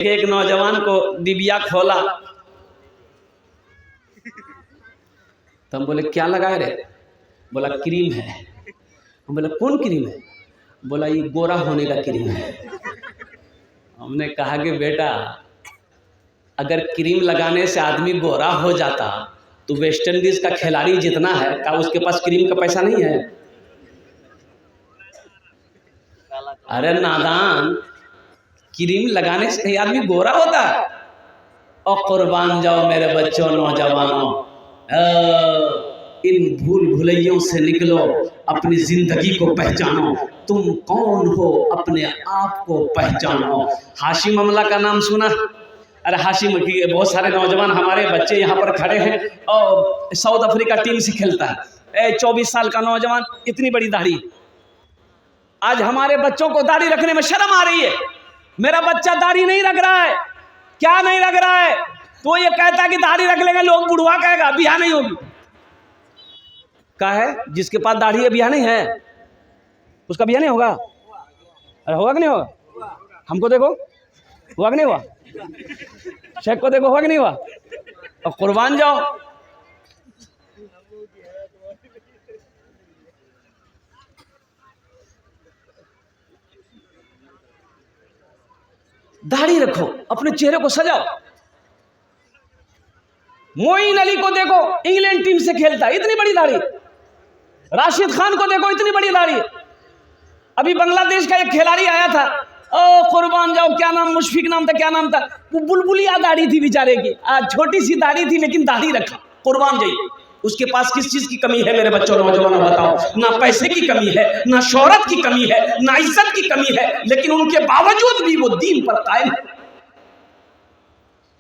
एक नौजवान को डिबिया खोला तो हम बोले क्या लगाए रे? बोला क्रीम है। हम बोले कौन क्रीम है? बोला ये गोरा होने का क्रीम है। हमने कहा कि बेटा अगर क्रीम लगाने से आदमी गोरा हो जाता तो वेस्ट इंडीज का खिलाड़ी जितना है क्या उसके पास क्रीम का पैसा नहीं है? अरे नादान, क्रीम लगाने से कहीं आदमी गोरा होता? और कुर्बान जाओ मेरे बच्चों, नौजवानों, इन भूल भुलैयों से निकलो, अपनी जिंदगी को पहचानो। तुम कौन हो अपने आप को पहचानो। हाशिम अमला का नाम सुना? अरे हाशिम की बहुत सारे नौजवान हमारे बच्चे यहाँ पर खड़े हैं और साउथ अफ्रीका टीम से खेलता है। 24 साल का नौजवान, इतनी बड़ी दाढ़ी। आज हमारे बच्चों को दाढ़ी रखने में शर्म आ रही है। मेरा बच्चा दाढ़ी नहीं रख रहा है। क्या नहीं रख रहा है? तो ये कहता है कि दाढ़ी रख लेंगे लोग बुढ़वा कहेगा, बियाह नहीं होगी। क्या है? जिसके पास दाढ़ी है बियाह नहीं है, उसका बियाह नहीं होगा। अरे होगा कि नहीं होगा? हमको देखो, हुआ कि नहीं हुआ? शेख को देखो, हुआ कि नहीं हुआ? और कुर्बान जाओ। दाढ़ी रखो, अपने चेहरे को सजाओ। मोइन अली को देखो, इंग्लैंड टीम से खेलता है, इतनी बड़ी दाढ़ी। राशिद खान को देखो, इतनी बड़ी दाढ़ी। अभी बांग्लादेश का एक खिलाड़ी आया था, ओ कुर्बान जाओ, क्या नाम, मुशफिक नाम था, क्या नाम था, वो बुलबुलिया दाढ़ी थी बेचारे की। छोटी सी दाढ़ी थी लेकिन दाढ़ी रखा। कुर्बान जाइए, उसके पास किस चीज की कमी है मेरे बच्चों, नौजवानों, बताओ? ना पैसे की कमी है, ना शोहरत की कमी है, ना इज्जत की कमी है, लेकिन उनके बावजूद भी वो दीन पर कायम है।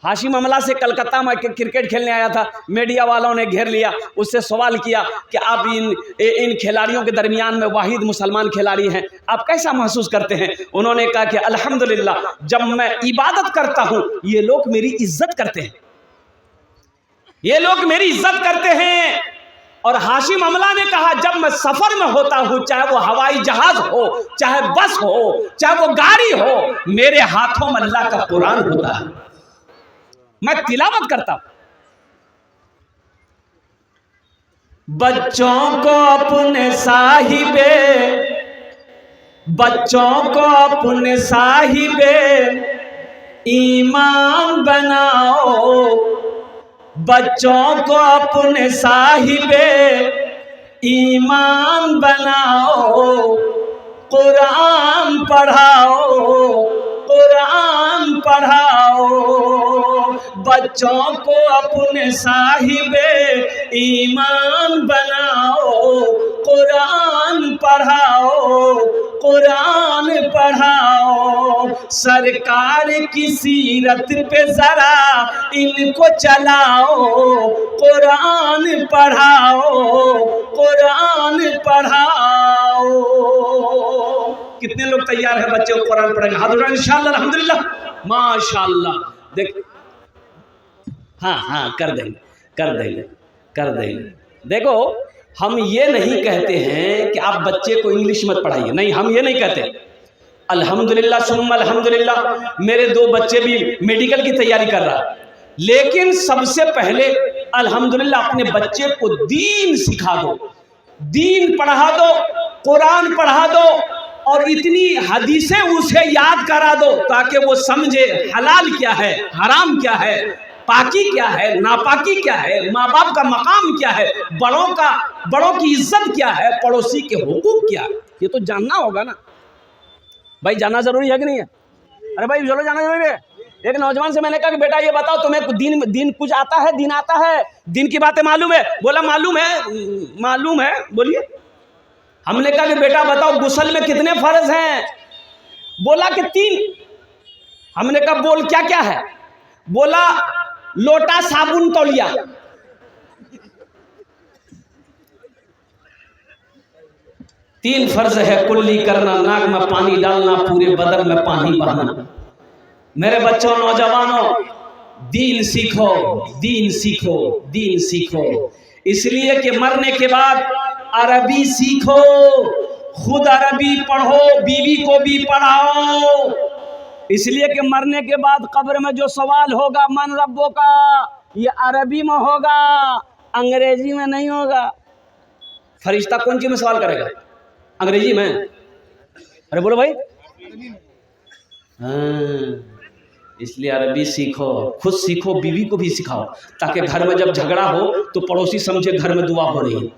हाशिम अमला से कलकत्ता में क्रिकेट खेलने आया था, मीडिया वालों ने घेर लिया, उससे सवाल किया कि आप इन खिलाड़ियों के दरमियान में वाहिद मुसलमान खिलाड़ी हैं, आप कैसा महसूस करते हैं? उन्होंने कहा कि अल्हम्दुलिल्लाह, जब मैं इबादत करता हूं ये लोग मेरी इज्जत करते हैं, ये लोग मेरी इज्जत करते हैं। और हाशिम अमला ने कहा जब मैं सफर में होता हूं, चाहे वो हवाई जहाज हो, चाहे बस हो, चाहे वो गाड़ी हो, मेरे हाथों में अल्लाह का कुरान होता है, मैं तिलावत करता हूं। बच्चों को अपने साहिबे, बच्चों को अपने साहिबे ईमान बनाओ, बच्चों को अपने साहिबे ईमान बनाओ, कुरान पढ़ाओ, कुरान पढ़ाओ। बच्चों को अपने साहिबे ईमान बनाओ, कुरान पढ़ाओ, कुरान पढ़ाओ। सरकार की सीरत पे जरा इनको चलाओ, कुरान पढ़ाओ, कुरान पढ़ाओ। कितने लोग तैयार हैं बच्चे को कुरान पढ़ेंगे? हाथ उठाएं इंशाअल्लाह, अल्हम्दुलिल्लाह, माशाअल्लाह। देख, हाँ कर देंगे, कर देंगे, कर देंगे। देखो, हम ये नहीं कहते हैं कि आप बच्चे को इंग्लिश मत पढ़ाइए, नहीं, हम ये नहीं कहते। अल्हम्दुलिल्लाह सुम्मा अल्हम्दुलिल्लाह, मेरे 2 बच्चे भी मेडिकल की तैयारी कर रहा है, लेकिन सबसे पहले अल्हम्दुलिल्लाह अपने बच्चे को दीन सिखा दो, दीन पढ़ा दो, कुरान पढ़ा दो, और इतनी हदीसें उसे याद करा दो ताकि वो समझे हलाल क्या है, हराम क्या है, पाकी क्या है, नापाकी क्या है, माँ बाप का मकाम क्या है, बड़ों की इज्जत क्या है, पड़ोसी के हुकूक क्या है, ये तो जानना होगा ना भाई। जानना जरूरी है कि नहीं है? अरे भाई चलो, जानना जरूरी है। एक नौजवान से मैंने कहा कि बेटा ये बताओ तुम्हें दीन कुछ आता है? दीन आता है, दीन की बातें मालूम है? बोला मालूम है। मालूम है? बोलिए। हमने कहा कि बेटा बताओ गुस्ल में कितने फर्ज हैं? बोला कि 3। हमने कहा बोल क्या क्या है? बोला लोटा, साबुन, तौलिया। तीन फर्ज है कुल्ली करना, नाक में पानी डालना, पूरे बदन में पानी बहाना। मेरे बच्चों, नौजवानों, दीन सीखो, दीन सीखो, दीन सीखो। इसलिए कि मरने के बाद अरबी सीखो, खुद अरबी पढ़ो, बीवी को भी पढ़ाओ, इसलिए कि मरने के बाद कब्र में जो सवाल होगा मन रब्बो का, ये अरबी में होगा, अंग्रेजी में नहीं होगा। फरिश्ता कौन सी में सवाल करेगा? अंग्रेजी में। अरे बोलो भाई। हाँ, इसलिए अरबी सीखो, खुद सीखो, बीवी को भी सिखाओ, ताकि घर में जब झगड़ा हो तो पड़ोसी समझे घर में दुआ हो रही है।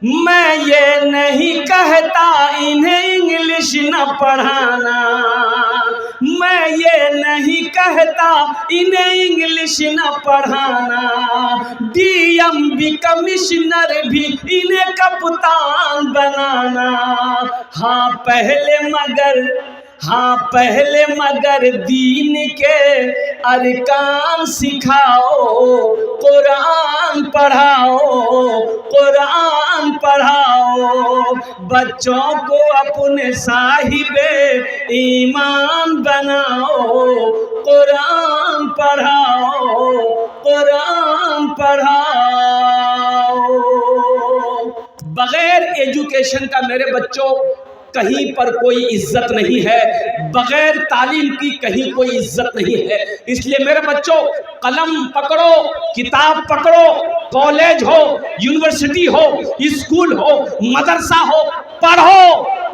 मैं ये नहीं कहता इन्हें इंग्लिश न पढ़ाना, मैं ये नहीं कहता इन्हें इंग्लिश न पढ़ाना, डीएम भी कमिश्नर भी इन्हें कप्तान बनाना। हाँ पहले मगर दीन के अरकान सिखाओ, कुरान पढ़ाओ, बच्चों को अपने साहिबे ईमान बनाओ, कुरान पढ़ाओ। बगैर एजुकेशन का मेरे बच्चों कहीं पर कोई इज्जत नहीं है, बगैर तालीम की कहीं कोई इज्जत नहीं है। इसलिए मेरे बच्चों कलम पकड़ो, किताब पकड़ो, कॉलेज हो, यूनिवर्सिटी हो, स्कूल हो, मदरसा हो, पढ़ो,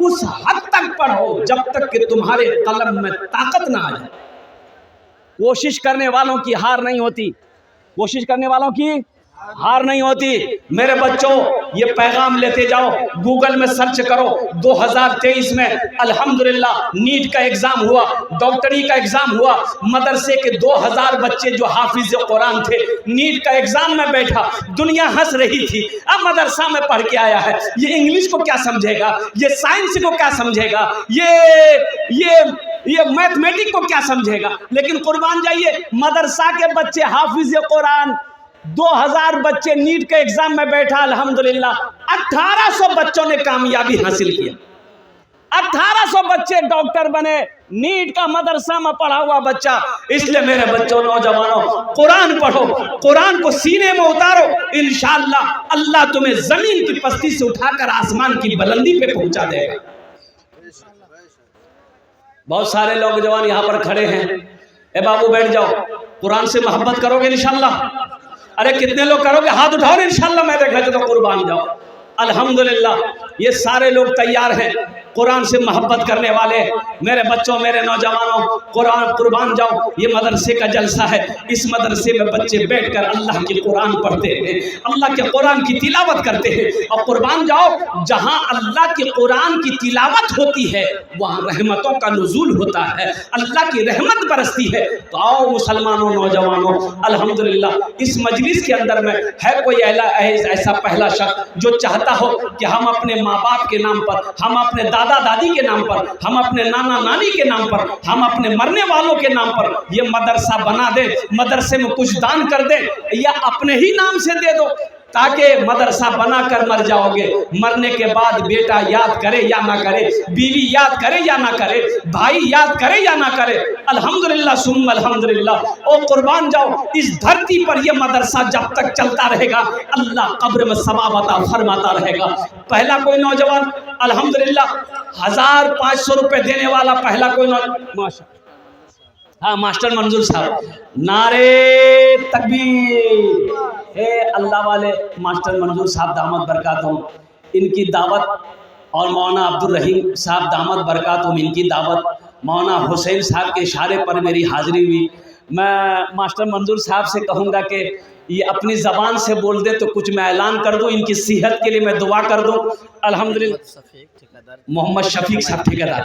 उस हद तक पढ़ो जब तक कि तुम्हारे कलम में ताकत ना आ जाए। कोशिश करने वालों की हार नहीं होती, कोशिश करने वालों की हार नहीं होती। मेरे बच्चों ये पैगाम लेते जाओ, गूगल में सर्च करो। 2023 में अल्हम्दुलिल्लाह नीट का एग्जाम हुआ, डॉक्टरी का एग्जाम हुआ। मदरसे के 2000 बच्चे जो हाफिज कुरान थे, नीट का एग्जाम में बैठा, दुनिया हंस रही थी। अब मदरसा में पढ़ के आया है, ये इंग्लिश को क्या समझेगा, ये साइंस को क्या समझेगा, ये मैथमेटिक को क्या समझेगा। लेकिन कुर्बान जाइए, मदरसा के बच्चे हाफिज कुरान 2000 बच्चे नीट के एग्जाम में बैठा, अल्हम्दुलिल्लाह 1800 बच्चों ने कामयाबी हासिल किया। 1800 बच्चे डॉक्टर बने, नीट का मदरसा में पढ़ा हुआ बच्चा। इसलिए मेरे बच्चों, नौजवानों, कुरान पढ़ो, कुरान को सीने में उतारो, इंशाअल्लाह अल्लाह तुम्हें जमीन की पस्ती से उठाकर आसमान की बुलंदी पे पहुंचा देगा। बहुत सारे लोग जवान यहाँ पर खड़े हैं, ए बाबू बैठ जाओ, कुरान से मोहब्बत करोगे इंशाअल्लाह? अरे कितने लोग करोगे? हाथ उठाओ इंशाअल्लाह, मैं देख लेता तो कुर्बान जाओ। अल्हम्दुलिल्लाह ये सारे लोग तैयार हैं, कुरान से मोहब्बत करने वाले। मेरे बच्चों, मेरे नौजवानों, कुर्बान जाओ, ये मदरसे का जलसा है। इस मदरसे में बच्चे बैठकर अल्लाह के कुरान पढ़ते हैं, अल्लाह के कुरान की तिलावत करते हैं। और कुर्बान जाओ, जहाँ अल्लाह के कुरान की तिलावत होती है वहाँ रहमतों का नुज़ूल होता है, अल्लाह की रहमत बरसती है। तो आओ मुसलमानों, नौजवानों, अल्हम्दुलिल्लाह इस मजलिस के अंदर में है कोई ऐसा पहला शख्स जो चाहता हो कि हम अपने माँ बाप के नाम पर, हम अपने दादा दादी के नाम पर, हम अपने नाना नानी के नाम पर, हम अपने मरने वालों के नाम पर ये मदरसा बना दे, मदरसे में कुछ दान कर दे, या अपने ही नाम से दे दो, ताकि मदरसा बनाकर मर जाओगे। मरने के बाद बेटा याद करे या ना करे, बीवी याद करे या ना करे, भाई याद करे या ना करे, अल्हम्दुलिल्लाह सुम्मा अल्हम्दुलिल्लाह। ओ कुर्बान जाओ, इस धरती पर यह मदरसा जब तक चलता रहेगा अल्लाह कब्र में सवाब अता फरमाता रहेगा। पहला कोई नौजवान अल्हम्दुलिल्लाह 1500 रुपये देने वाला पहला कोई नौजवान, हाँ मास्टर मंजूर साहब, नारे तकबीर। हे अल्लाह वाले मास्टर मंजूर साहब दामद बरकातुम, इनकी दावत, और मौलाना अब्दुल रहीम साहब दामद बरकातुम, इनकी दावत, मौलाना हुसैन साहब के इशारे पर मेरी हाज़िरी हुई। मैं मास्टर मंजूर साहब से कहूँगा कि ये अपनी ज़बान से बोल दे तो कुछ मैं ऐलान कर दूँ, इनकी सेहत के लिए मैं दुआ कर दूँ। अल्हम्दुलिल्लाह मोहम्मद शफीक साहब ठेकेदार,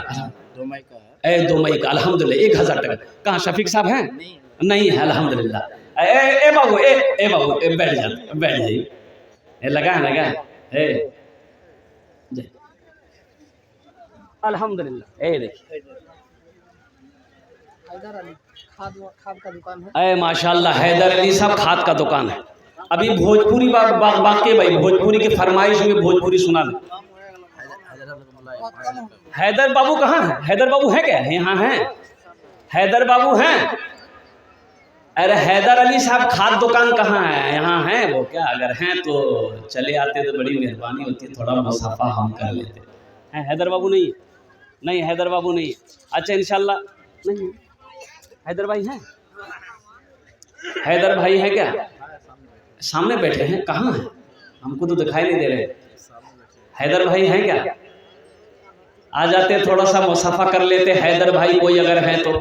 दो मई का अल्हम्दुलिल्लाह 1000 टका। कहाँ शफीक साहब हैं? नहीं है अल्हम्दुलिल्लाह। ए बाबू, ए बाबू, बैठ जाइए, लगाए अल्हम्दुलिल्लाह। ए देखिए खाद का दुकान है, माशाल्लाह हैदर अली साहब खाद का दुकान है। अभी भोजपुरी वाकई भाई, भोजपुरी की फरमाइश में भोजपुरी सुना दे। हैदर बाबू कहाँ है? हैदर बाबू है क्या? यहाँ हैं हैदर बाबू हैं? अरे हैदर अली साहब खाद दुकान कहाँ है? यहाँ है वो क्या? अगर हैं तो चले आते तो बड़ी मेहरबानी होती, थोड़ा मुसाफा हम कर लेते हैं। हैदर बाबू नहीं? नहीं हैदर बाबू नहीं। अच्छा इंशाल्लाह नहीं। हैदर भाई हैं? हैदर भाई है क्या? सामने बैठे हैं? कहाँ हैं? हमको तो दिखाई नहीं दे रहे। हैदर भाई हैं क्या? आ जाते, थोड़ा सा मुसाफा कर लेते हैदर भाई कोई अगर हैं तो।